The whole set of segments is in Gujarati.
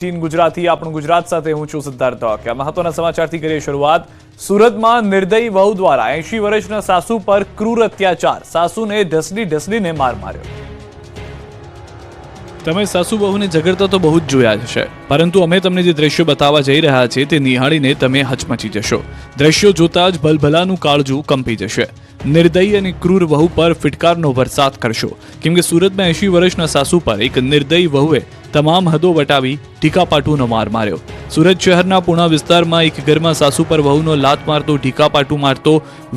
ગુજરાતી આપણું ગુજરાત સાથે હું છું સિદ્ધાર્થ ધોળકિયા। મહત્વના સમાચારથી કરીએ શરૂઆત। સુરતમાં નિર્દયી વહુ દ્વારા 80 વર્ષના સાસુ પર ક્રૂર અત્યાચાર। સાસુને ઢસડીને માર માર્યો। તમે સાસુ બહુને ઝઘડતા તો બહુ જ જોયા હશે, પરંતુ અમે તમને જે દ્રશ્યો બતાવવા જઈ રહ્યા છીએ તે નિહાળીને તમે હચમચી જશો। દ્રશ્યો જોતા જ ભલભલાનું કાળજું કંપી જશે। નિર્દયી અને ક્રૂર વહુ પર ફિટકારનો વરસાદ કરશો, કેમ કે સુરતમાં 80 વર્ષના સાસુ પર એક નિર્દયી વહુએ તમામ હદો વટાવી ઢીકાપાટુનો માર માર્યો। સુરત શહેરના પૂણા વિસ્તારમાં એક ઘરમાં સાસુ પર વહુનો લાત મારતો ઢીકાપાટું મારતો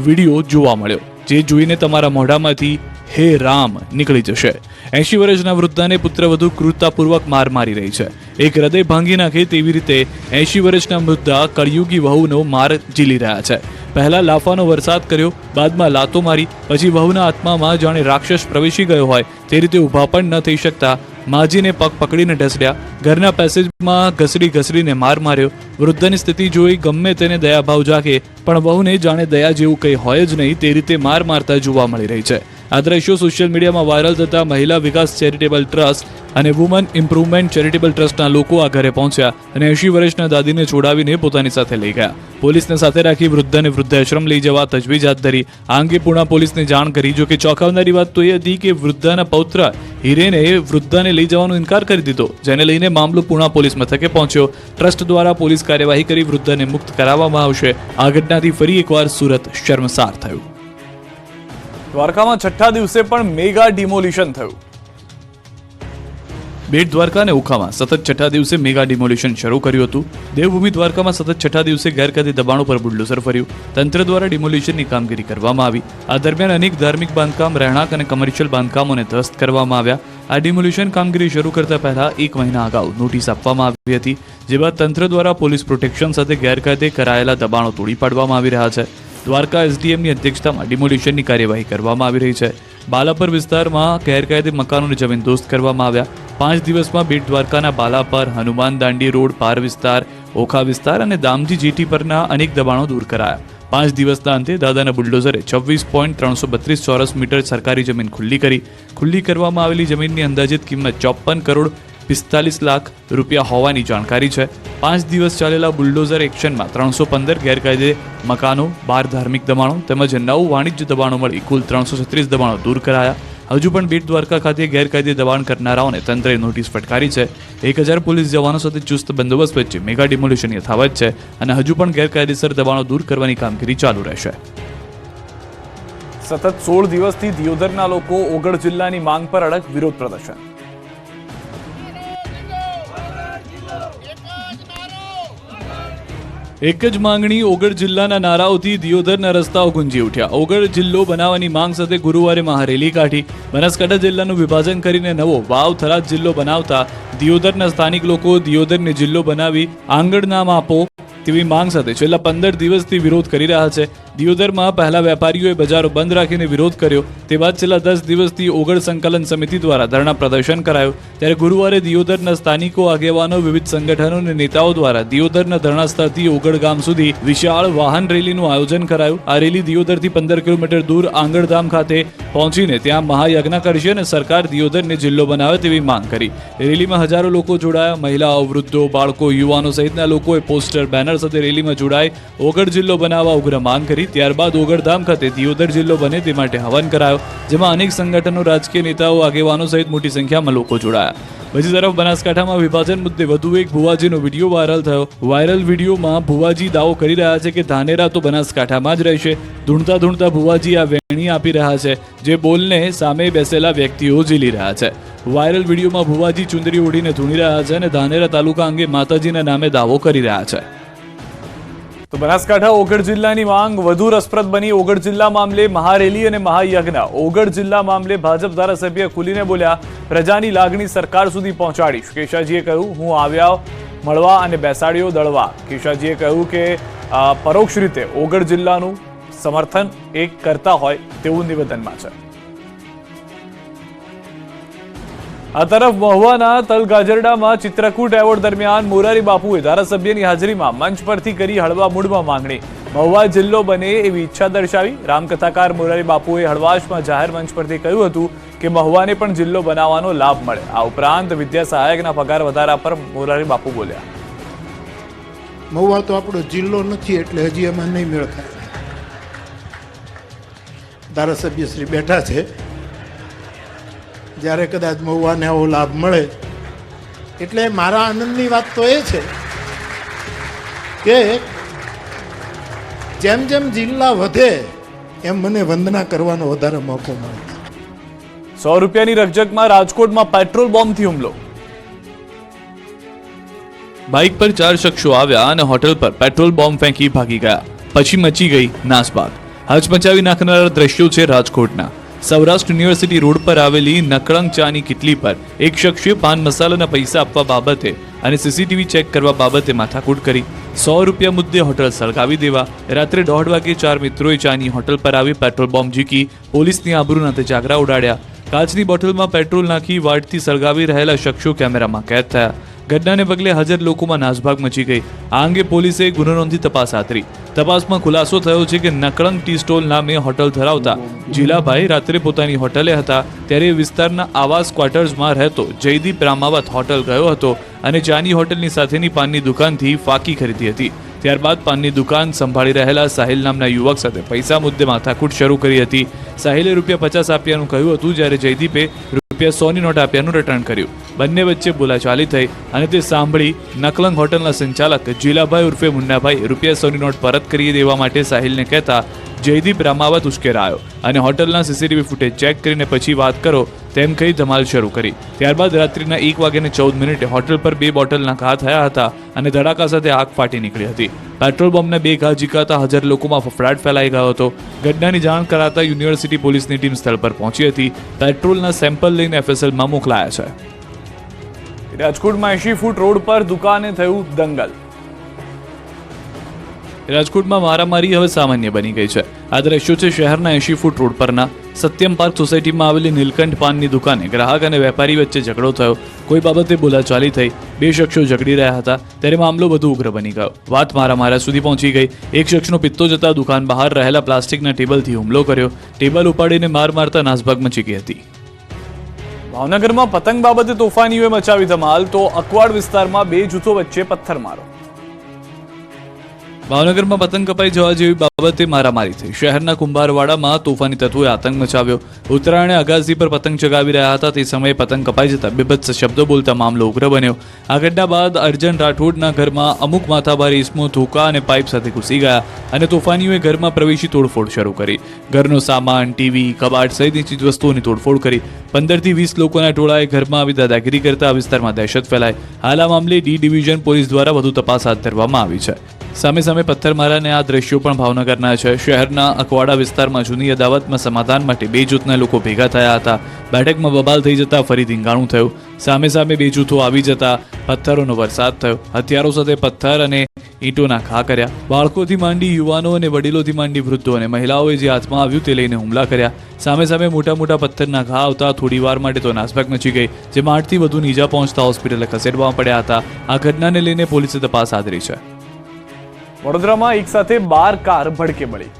વિડીયો જોવા મળ્યો, જે જોઈને તમારા મોઢામાંથી હે રામ નીકળી જશે। 80 વર્ષના વૃદ્ધાને પુત્રવધુ ક્રૂરતાપૂર્વક માર મારી રહી છે। એક હૃદય ભાંગી નાખે તેવી રીતે 80 વર્ષના વૃદ્ધા કળયુગી વહુનો માર ઝીલી રહ્યા છે। પહેલા લાફાનો વરસાદ કર્યો, બાદમાં લાતો મારી, પછી વહુના આત્મામાં જાણે રાક્ષસ પ્રવેશી ગયો હોય તે રીતે ઊભા પણ ન થઈ શકતા માજીને પગ પકડીને ઢસડ્યા। ઘરના પેસેજમાં ઘસડીને માર માર્યો। વૃદ્ધની સ્થિતિ જોઈ ગમે તેને દયાભાવ જાગે, પણ વહુને જાણે દયા જેવું કંઈ હોય જ નહીં તે રીતે માર મારતા જોવા મળી રહી છે। આ દ્રશ્યો સોશિયલ મીડિયામાં વાયરલ થતા મહિલા વિકાસ ચેરિટેબલ ટ્રસ્ટ અને વુમન ઇમ્પ્રુવમેન્ટ ચેરિટેબલ ટ્રસ્ટના લોકો આ ઘરે પહોંચ્યા અને 80 વર્ષના દાદીને છોડાવીને પોતાની સાથે લઈ ગયા। પોલીસને સાથે રાખી વૃદ્ધાને વૃદ્ધાશ્રમ લઈ જવા તજવીજ હાથ ધરી। આ અંગે પૂણા પોલીસને જાણ કરી। જો કે ચોંકાવનારી વાત તો એ હતી કે વૃદ્ધાના પૌત્ર હિરેને વૃદ્ધાને લઈ જવાનો ઇનકાર કરી દીધો, જેને લઈને મામલો પૂણા પોલીસ મથકે પહોંચ્યો। ટ્રસ્ટ દ્વારા પોલીસ કાર્યવાહી કરી વૃદ્ધાને મુક્ત કરાવવામાં આવશે। આ ઘટનાથી ફરી એકવાર સુરત શર્મસાર થયું। દ્વારકામાં છઠ્ઠા દિવસે પણ મેગા ડિમોલિશન થયું। બેટ દ્વારકા અને ઓખામાં સતત છઠ્ઠા દિવસે મેગા ડિમોલિશન શરૂ કર્યું હતું। દેવભૂમિ દ્વારકામાં સતત છઠ્ઠા દિવસે ગેરકાયદે દબાણો પર બુલડોઝર ફર્યું। તંત્ર દ્વારા ડિમોલિશનની કામગીરી કરવામાં આવી। આ દરમિયાન અનેક ધાર્મિક બાંધકામ, રહેણાંક અને કમર્શિયલ બાંધકામોને ધ્વસ્ત કરવામાં આવ્યા। આ ડિમોલિશન કામગીરી શરૂ કરતા પહેલા 1 મહિના અગાઉ નોટિસ આપવામાં આવી હતી, જે બાદ તંત્ર દ્વારા પોલીસ પ્રોટેક્શન સાથે ગેરકાયદે કરાયેલા દબાણો તોડી પાડવામાં આવી રહ્યા છે। દ્વારકા એસડીએમની અધ્યક્ષતામાં ડિમોલિશનની કાર્યવાહી કરવામાં આવી રહી છે। બાલાપર વિસ્તારમાં ગેરકાયદે મકાનોને જમીનદોસ્ત કરવામાં આવ્યા। 5 દિવસમાં બેટ દ્વારકાના બાલાપર, હનુમાન દાંડી રોડ, પાર વિસ્તાર, ઓખા વિસ્તાર અને દામજી જેટી પરના અનેક દબાણો દૂર કરાયા। 5 દિવસના અંતે દાદાના બુલડોઝરે 26.332 ચોરસ મીટર સરકારી જમીન ખુલ્લી કરી। ખુલ્લી કરવામાં આવેલી જમીનની અંદાજિત કિંમત 54 કરોડ 45 લાખ રૂપિયા હોવાની જાણકારી છે। 5 દિવસ ચાલેલા બુલડોઝર એક્શનમાં 315 ગેરકાયદે મકાનો, 12 ધાર્મિક દબાણો તેમજ 9 વાણિજ્ય દબાણો મળી કુલ 336 દબાણો દૂર કરાયા। હજુ પણ બેટ દ્વારકા ખાતે ગેરકાયદે દબાણ કરનારાઓને તંત્રે નોટિસ ફટકારી છે। 1000 પોલીસ જવાનો સાથે ચુસ્ત બંદોબસ્ત વચ્ચે મેગા ડિમોલિશન યથાવત છે અને હજુ પણ ગેરકાયદેસર દબાણો દૂર કરવાની કામગીરી ચાલુ રહેશે। સતત 16 દિવસથી દિયોદરના લોકો ઓગળ જિલ્લાની માંગ પર અડગ વિરોધ પ્રદર્શન। એક જ માંગણી, ઓગળ જિલ્લાના નારાઓથી દિયોદરના રસ્તાઓ ગુંજી ઉઠ્યા। ઓગળ જિલ્લો બનાવવાની માંગ સાથે ગુરુવારે મહારેલી કાઢી। બનાસકાંઠા જિલ્લાનું વિભાજન કરીને નવો વાવ થરાદ જિલ્લો બનાવતા દિયોદરના સ્થાનિક લોકો દિયોદરને જિલ્લો બનાવી આંગળ નામ આપો તેવી માંગ સાથે છેલ્લા 15 દિવસથી વિરોધ કરી રહ્યા છે। દિયોદરમાં પહેલા વેપારીઓએ બજારો બંધ રાખીને વિરોધ કર્યો, તે બાદ છેલ્લા 10 દિવસથી ઓગળ સંકલન સમિતિ દ્વારા ધરણા પ્રદર્શન કરાયું। ત્યારે ગુરુવારે દિયોદરના સ્થાનિકો, આગેવાનો, વિવિધ સંગઠનો અને નેતાઓ દ્વારા દિયોદરના ધરણા સ્થળથી ઓગળ ગામ સુધી વિશાળ વાહન રેલીનું આયોજન કરાયું। આ રેલી દિયોદરથી 15 કિલોમીટર દૂર આંગળધામ ખાતે પહોંચીને ત્યાં મહાયજ્ઞ કરશે અને સરકાર દિયોદરને જિલ્લો બનાવે તેવી માંગ કરી। રેલીમાં હજારો લોકો જોડાયા। મહિલાઓ, વૃદ્ધો, બાળકો, યુવાનો સહિતના લોકોએ પોસ્ટર, બેનર સાથે રેલીમાં જોડાઈ ઓગળ જિલ્લો બનાવવા ઉગ્ર માંગ કરી। ત્યારબાદ ઓગળધામ ખાતે દિયોદર જિલ્લો બને તે માટે હવન કરાયો, જેમાં અનેક સંગઠનો, રાજકીય નેતાઓ, આગેવાનો સહિત મોટી સંખ્યામાં લોકો જોડાયા। બીજી તરફ બનાસકાંઠામાં વિભાજન મુદ્દે વધુ એક ભુવાજીનો વિડીયો વાયરલ થયો। વાયરલ વિડીયોમાં ભુવાજી દાવો કરી રહ્યા છે કે ધાનેરા તો બનાસકાંઠામાં જ રહેશે। ધૂણતા ભુવાજી આ વેણી આપી રહ્યા છે, જે બોલને સામે બેસેલા વ્યક્તિઓ ઝીલી રહ્યા છે। વાયરલ વિડીયોમાં ભુવાજી ચુંદડી ઓઢીને ધૂણી રહ્યા છે અને ધાનેરા તાલુકા અંગે માતાજીના નામે દાવો કરી રહ્યા છે। તો બનાસકાંઠા ઓગળ જિલ્લાની માંગ વધુ રસપ્રદ બની। ઓગળ જિલ્લા મામલે મહારેલી અને મહાયજ્ઞ। ઓગળ જિલ્લા મામલે ભાજપ ધારાસભ્ય ખુલીને બોલ્યા, પ્રજાની લાગણી સરકાર સુધી પહોંચાડીશ। કેશાજીએ કહ્યું, હું આવ્યા મળવા અને બેસાડ્યો દળવા। કેશાજીએ કહ્યું કે પરોક્ષ રીતે ઓગળ જિલ્લાનું સમર્થન એક કરતા હોય તેવું નિવેદનમાં છે। આ તરફ મહુવાના તલગાજરડામાં ચિત્રકૂટ એવોર્ડ દરમિયાન મોરારી બાપુએ ધારાસભ્યની હાજરીમાં મંચ પરથી કરી હળવા મૂડમાં માંગણી। મહુવા જિલ્લો બને એવી ઈચ્છા દર્શાવી રામકથાકાર મોરારી બાપુએ હળવાશમાં જાહેર મંચ પરથી કહ્યું હતું કે મહુવાને પણ જિલ્લો બનાવવાનો લાભ મળે. આ ઉપરાંત વિદ્યા સહાયકના પગાર વધારા પર મોરારી બાપુ બોલ્યા. મહુવા તો આપણો જિલ્લો નથી એટલે હજી એમાં નહીં મેળ થાય. ધારાસભ્ય શ્રી બેઠા છે, જ્યારે કદાચ મહુવાને આવો લાભ મળે એટલે મારા આનંદની વાત તો એ છે કે જેમ જેમ જિલ્લા વધે એમ મને વંદના કરવાનો વધારે મોકો મળે. 100 રૂપિયાની રકઝકમાં રાજકોટમાં પેટ્રોલ બોમ્બથી હુમલો. બાઇક પર 4 શખ્સો આવ્યા અને હોટલ પર પેટ્રોલ બોમ્બ ફેંકી ભાગી ગયા. પછી મચી ગઈ નાસભાગ. હચમચાવી નાખનારા દ્રશ્યો છે રાજકોટના. સૌરાષ્ટ્ર યુનિવર્સિટી રોડ પર આવેલી નકળંગ ચાની કિટલી પર એક શખ્સે પાન મસાલાના પૈસા આપવા બાબતે અને સીસીટીવી ચેક કરવા બાબતે માથાકૂટ કરી. 100 રૂપિયા મુદ્દે હોટલ સળગાવી દેવા. રાત્રે 1:30 વાગે 4 મિત્રોએ ચાની હોટલ પર આવી પેટ્રોલ બોમ્બ ઝીકી પોલીસની આબરૂના તેજાગરા ઉડાડ્યા. કાચની બોટલમાં પેટ્રોલ નાખી વાડથી સળગાવી રહેલા શખ્સો કેમેરામાં કેદ થયા. ઘટનાને પગલે હાજર લોકોમાં નાસભાગ મચી ગઈ. આ અંગે પોલીસે ગુનો નોંધી તપાસ હાથરી. તપાસમાં ખુલાસો થયો છે કે નકળંગ ટી સ્ટોલ નામે હોટલ ધરાવતા જીલાભાઈ રાત્રે પોતાની હોટલે હતા ત્યારે વિસ્તારના આવાસ ક્વાર્ટર્સમાં રહેતો જયદીપ રામાવત હોટલ ગયો હતો અને ચાની હોટલની સાથેની પાનની દુકાનથી ફાકી ખરીદી હતી. ત્યારબાદ પાનની દુકાન સંભાળી રહેલા સાહિલ નામના યુવક સાથે પૈસા મુદ્દે માથાકૂટ શરૂ કરી હતી. સાહિલે ₹50 આપ્યાનું કહ્યું હતું જ્યારે જયદીપે ₹100ની નોટ આપ્યાનું રિટર્ન કર્યું. બંને વચ્ચે બોલાચાલી થઈ અને તે સાંભળી નકલંગ હોટલના સંચાલક જીલાભાઈ ઉર્ફે મુન્નાભાઈ ₹100ની નોટ પરત કરી દેવા માટે સાહિલને કહેતા જયદીપ રામાવત ઉશ્કેરાયો અને હોટલના સીસીટીવી ફૂટેજ ચેક કરીને પછી વાત કરો તેમ કહી ધમાલ શરૂ કરી. ત્યારબાદ રાત્રિના 1:14 હોટલ પર 2 બોટલના ઘા થયા હતા અને ધડાકા સાથે આગ ફાટી નીકળી હતી. પેટ્રોલ બોમ્બના 2 ઘા ઝીકાતા હાજર લોકોમાં ફફડાટ ફેલાઈ ગયો હતો. ઘટનાની જાણ કરાતા યુનિવર્સિટી પોલીસની ટીમ સ્થળ પર પહોંચી હતી. પેટ્રોલના સેમ્પલ લઈને FSLમાં મોકલાયા છે. રાજકોટમાં 80 ફૂટ રોડ પર દુકાને થયું દંગલ. રાજકોટમાં મારામારી હવે સામાન્ય બની ગઈ છે. આ દ્રશ્યો છે શહેરના 80 ફૂટ રોડ પરના સત્યમ પાર્ક સોસાયટીમાં આવેલી નીલકંઠ પાનની દુકાને ગ્રાહક અને વેપારી વચ્ચે ઝઘડો થયો. કોઈ બાબતે બોલાચાલી થઈ. 2 શખ્સો ઝઘડી રહ્યા હતા ત્યારે મામલો વધુ ઉગ્ર બની ગયો. વાત મારામારા સુધી પહોંચી ગઈ. એક શખ્સનો પિત્તો જતા દુકાન બહાર રહેલા પ્લાસ્ટિકના ટેબલથી હુમલો કર્યો. ટેબલ ઉપાડીને માર મારતા નાસભાગ મચી ગઈ હતી. ભાવનગરમાં પતંગ બાબતે તોફાનીઓએ મચાવી ધમાલ તો અકવાડ વિસ્તારમાં 2 જૂથો વચ્ચે પથ્થરમારો. ભાવનગરમાં પતંગ કપાઈ જવા જેવી બાબતે મારામારી થઈ. શહેરના કુંભારવાડામાં તોફાની તત્વોએ આતંક મચાવ્યો. ઉત્તરાયણે અગાસી પર પતંગ ચગાવી રહ્યા હતા તે સમયે પતંગ કપાઈ જતા બીભત્સ શબ્દો બોલતા મામલો ઉગ્ર બન્યો. આ ઘટના બાદ અર્જન રાઠોડના ઘરમાં અમુક માથાભારે ઇસમો ધોકા અને પાઇપ સાથે ઘૂસી ગયા અને તોફાનીઓએ ઘરમાં પ્રવેશી તોડફોડ શરૂ કરી. ઘરનો સામાન, ટીવી, કબાટ સહિતની ચીજવસ્તુઓની તોડફોડ કરી. 15 થી 20 લોકોના ટોળાએ ઘરમાં આવી દાદાગીરી કરતા વિસ્તારમાં દહેશત ફેલાઈ. હાલ આ મામલે ડી ડિવિઝન પોલીસ દ્વારા વધુ તપાસ હાથ ધરવામાં આવી છે. સામે સામે પથ્થરમારાને આ દ્રશ્યો પણ ભાવનગરના છે. શહેરના અકવાડા વિસ્તારમાં જૂની અદાવતમાં સમાધાન માટે 2 જૂથના લોકો ભેગા થયા હતા. બેઠકમાં બબાલ થઈ જતા ફરી ધીંગાણું થયું. સામે સામે 2 જૂથો આવી જતા પથ્થરોનો વરસાદ થયો. હથિયારો સાથે પથ્થર અને ઈંટોના ઘા કર્યા. બાળકોથી માંડી યુવાનો અને વડીલોથી માંડી વૃદ્ધો અને મહિલાઓએ જે હાથમાં આવ્યું તે લઈને હુમલા કર્યા. સામે સામે મોટા મોટા પથ્થરના ઘા આવતા થોડી વાર માટે તો નાસભાગ મચી ગઈ, જેમાં 8 થી વધુ ઈજા પહોંચતા હોસ્પિટલે ખસેડવામાં પડ્યા હતા. આ ઘટનાને લઈને પોલીસે તપાસ હાથરી છે. વડોદરામાં એક સાથે 12 કાર ભડકે બળી.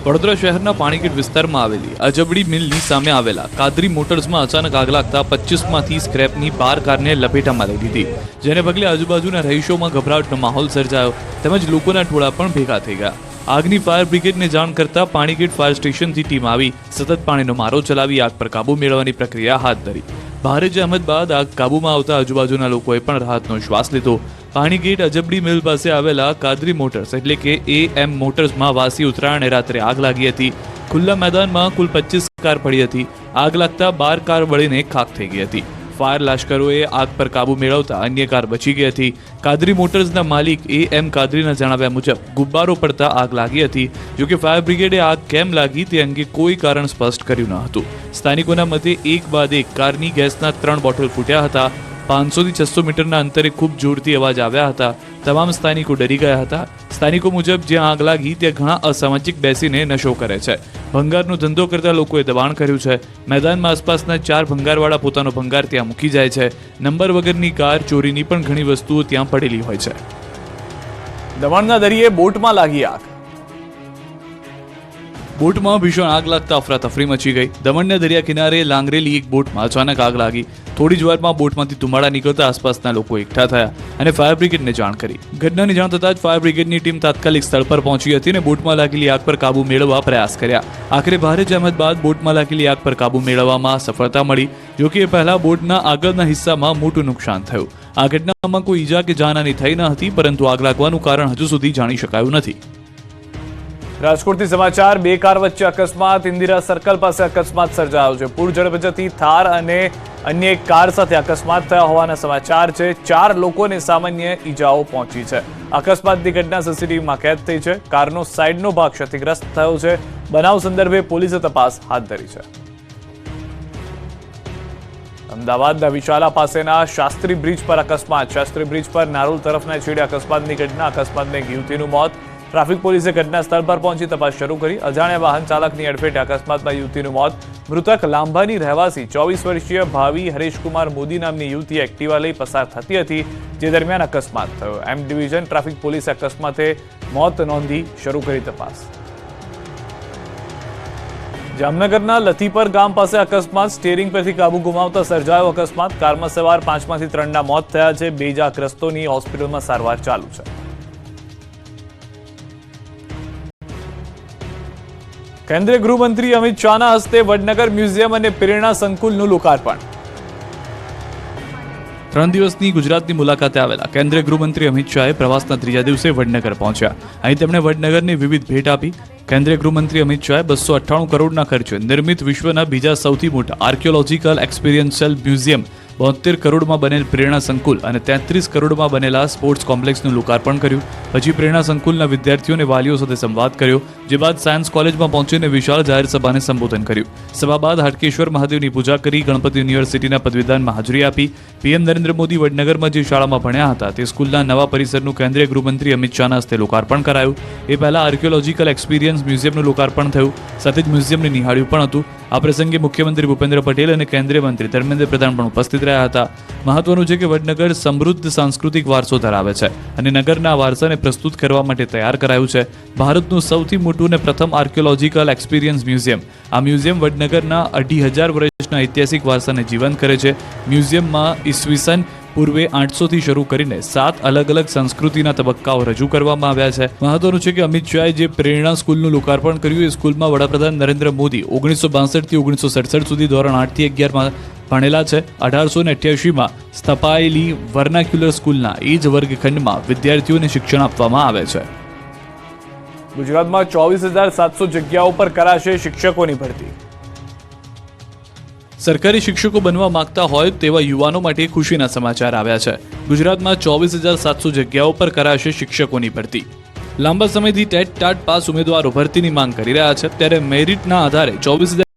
વડોદરા શહેરના પાણીગેટ વિસ્તારમાં આવેલી અજબડી મિલની સામે આવેલા કાદરી મોટર્સમાં અચાનક આગ લાગતા 25માંથી સ્ક્રેપની 12 કારને લપેટામાં લઈ લીધી, જેને પગલે આજુબાજુના રહીશોમાં ગભરાટનો માહોલ સર્જાયો તેમજ લોકોના ટોળા પણ ભેગા થઈ ગયા. આગની ફાયર બ્રિગેડને જાણ કરતા પાણીગેટ ફાયર સ્ટેશનથી ટીમ આવી સતત પાણીનો મારો ચલાવી આગ પર કાબુ મેળવવાની પ્રક્રિયા હાથ ધરી. ભારે જહેમત બાદ આગ કાબુમાં આવતા આજુબાજુના લોકોએ પણ રાહતનો શ્વાસ લીધો. પાણીગેટ અજબડી મિલ પાસે આવેલા કાદરી મોટર્સ એટલે કે AM મોટર્સમાં વાસી ઉત્તરાયણે રાત્રે આગ લાગી હતી. ખુલ્લા મેદાનમાં કુલ 25 કાર પડી હતી. આગ લાગતા 12 કાર બળીને ખાખ થઈ ગઈ હતી. ફાયર લાશ્કરોએ આગ પર કાબુ મેળવતા અન્ય કાર બચી ગઈ હતી. કાદરી મોટર્સના માલિક AM કાદરીના જણાવ્યા મુજબ ગુબ્બારો પડતા આગ લાગી હતી. જોકે ફાયર બ્રિગેડે આગ કેમ લાગી તે અંગે કોઈ કારણ સ્પષ્ટ કર્યું ન હતું. સ્થાનિકોના મતે એક બાદ એક કારની ગેસના 3 બોટલ ફૂટ્યા હતા. 500 થી 600 મીટરના અંતરે ખૂબ જોરથી અવાજ આવ્યા હતા. તમામ સ્થાનિકો ડરી ગયા હતા. સ્થાનિકો મુજબ જ્યાં આગ લાગી ત્યાં ઘણા અસામાજિક બેસીને નશો કરે છે. ભંગારનો ધંધો કરતા લોકોએ દબાણ કર્યું છે. મેદાનમાં આસપાસના 4 ભંગારવાળા પોતાનો ભંગાર ત્યાં મૂકી જાય છે. નંબર વગરની કાર, ચોરીની પણ ઘણી વસ્તુઓ ત્યાં પડેલી હોય છે. દમણના દરિયે બોટમાં લાગી આગ. બોટમાં ભીષણ આગ લાગતા અફરાતફરી મચી ગઈ. દમણના દરિયા કિનારે લાંગરેલી એક બોટમાં અચાનક આગ લાગી. થોડી જ વારમાં બોટમાંથી ધુમાડા નીકળતા આસપાસના લોકો એકઠા થયા અને ફાયર બ્રિગેડને જાણ કરી. ઘટનાની જાણ થતાં જ ફાયર બ્રિગેડની ટીમ તાત્કાલિક સ્થળ પર પહોંચી હતી અને બોટમાં લાગેલી આગ પર કાબુ મેળવવા પ્રયાસ કર્યા. આખરે ભારે જહેમત બાદ બોટમાં લાગેલી આગ પર કાબુ મેળવવામાં સફળતા મળી. જોકે એ પહેલા બોટના આગળના હિસ્સામાં મોટું નુકસાન થયું. આ ઘટનામાં કોઈ ઈજા કે જાનહાની થઈ ન હતી, પરંતુ આગ લાગવાનું કારણ હજુ સુધી જાણી શકાયું નથી. રાજકોટથી સમાચાર. બે કાર વચ્ચે અકસ્માત. ઇન્દિરા સર્કલ પાસે અકસ્માત સર્જાયો છે. પૂર ઝડપ જતી થાર અને અન્ય એક કાર સાથે અકસ્માત થયા હોવાના સમાચાર છે. 4 લોકોને સામાન્ય ઈજાઓ પહોંચી છે. અકસ્માતની ઘટના સીસીટીવીમાં કેદ થઈ છે. કારનો સાઈડનો ભાગ ક્ષતિગ્રસ્ત થયો છે. બનાવ સંદર્ભે પોલીસે તપાસ હાથ ધરી છે. અમદાવાદના વિશાલા પાસેના શાસ્ત્રી બ્રિજ પર અકસ્માત. શાસ્ત્રી બ્રિજ પર નારોલ તરફના છેડે અકસ્માતની ઘટના. અકસ્માતમાં એક યુવતીનું મોત. ટ્રાફિક પોલીસે ઘટના સ્થળ પર પહોંચી તપાસ શરૂ કરી. અજાણ્યા વાહન ચાલકની અડફેટે અકસ્માતમાં યુવતીનું મોત. મૃતક લાંભાની રહેવાસી 24 વર્ષીય ભાવિ હરેશકુમાર મોદી નામની યુવતી એક્ટિવા લઈ પસાર થતી હતી, જે દરમિયાન અકસ્માત થયો. એમ ડિવિઝન ટ્રાફિક પોલીસે અકસ્માતે મોત નોંધી શરૂ કરી તપાસ. જામનગરના લથીપર ગામ પાસે અકસ્માત. સ્ટીયરિંગ પરથી કાબુ ગુમાવતા સર્જાયો અકસ્માત. કારમાં સવાર 5માંથી 3ના મોત થયા છે. 2 ઇજાગ્રસ્તોની હોસ્પિટલમાં સારવાર ચાલુ છે. કેન્દ્રીય ગૃહમંત્રી અમિત શાહના હસ્તે વડનગર મ્યુઝિયમ અને પ્રેરણા સંકુલનું લોકાર્પણ. 3 દિવસની ગુજરાતની મુલાકાતે આવેલા કેન્દ્રીય ગૃહમંત્રી અમિત શાહે પ્રવાસના 3જા દિવસે વડનગર પહોંચ્યા. અહીં તેમણે વડનગરની વિવિધ ભેટ આપી. કેન્દ્રીય ગૃહમંત્રી અમિત શાહે 298 કરોડના ખર્ચે નિર્મિત વિશ્વના બીજા સૌથી મોટા આર્કિયોલોજીકલ એક્સપિરિયન્શિયલ મ્યુઝિયમ, 72 કરોડમાં બનેલ પ્રેરણા સંકુલ અને 33 કરોડમાં બનેલા સ્પોર્ટ્સ કોમ્પ્લેક્સનું લોકાર્પણ કર્યું. પછી પ્રેરણા સંકુલના વિદ્યાર્થીઓ અને વાલીઓ સાથે સંવાદ કર્યો. જે બાદ સાયન્સ કોલેજમાં પહોંચીને વિશાળ જાહેર સભાને સંબોધન કર્યું. સભા બાદ હાટકેશ્વર મહાદેવની પૂજા કરી ગણપતિ યુનિવર્સિટીના પદવીદાનમાં હાજરી આપી. પીએમ નરેન્દ્ર મોદી વડનગરમાં જે શાળામાં ભણ્યા હતા તે સ્કૂલના નવા પરિસરનું કેન્દ્રીય ગૃહમંત્રી અમિત શાહના હસ્તે લોકાર્પણ કરાયું. એ પહેલા આર્કિયોલોજીકલ એક્સપિરિયન્સ મ્યુઝિયમનું લોકાર્પણ થયું. સાથે જ મ્યુઝિયમને નિહાળ્યું પણ હતું. આ પ્રસંગે મુખ્યમંત્રી ભૂપેન્દ્ર પટેલ અને કેન્દ્રીય મંત્રી ધર્મેન્દ્ર પ્રધાન પણ ઉપસ્થિત રહ્યા હતા. મહત્વનું છે કે વડનગર સમૃદ્ધ સાંસ્કૃતિક વારસો ધરાવે છે અને નગરના વારસાને પ્રસ્તુત કરવા માટે તૈયાર કરાયું છે. ભારતનું સૌથી મોટું અને પ્રથમ આર્કિયોલોજીકલ એક્સપિરિયન્સ મ્યુઝિયમ. આ મ્યુઝિયમ વડનગરના 2500 વર્ષના ઐતિહાસિક વારસાને જીવંત કરે છે. મ્યુઝિયમમાં ઈસવીસન પૂર્વે 800થી શરૂ કરીને 7 અલગ અલગ સંસ્કૃતિના તબક્કાઓ રજૂ કરવામાં આવ્યા છે. મહત્વનું છે કે અમિત શાહે જે પ્રેરણા સ્કૂલનું લોકાર્પણ કર્યું એ સ્કૂલમાં વડાપ્રધાન નરેન્દ્ર મોદી 1962થી 1967 સુધી ધોરણ 8થી 11માં ભણેલા છે. 1888માં સ્થપાયેલી વર્નાક્યુલર સ્કૂલના એ જ વર્ગખંડમાં વિદ્યાર્થીઓને શિક્ષણ આપવામાં આવે છે. ગુજરાતમાં 24,700 જગ્યાઓ પર કરાશે શિક્ષકોની ભરતી. સરકારી શિક્ષકો બનવા માંગતા હોય તેવા યુવાનો માટે ખુશીના સમાચાર આવ્યા છે. ગુજરાતમાં 24,700 જગ્યાઓ પર કરાશે શિક્ષકોની ભરતી. લાંબા સમયથી ટેટ ટાટ પાસ ઉમેદવારો ભરતીની માંગ કરી રહ્યા છે, ત્યારે મેરિટના આધારે 24,000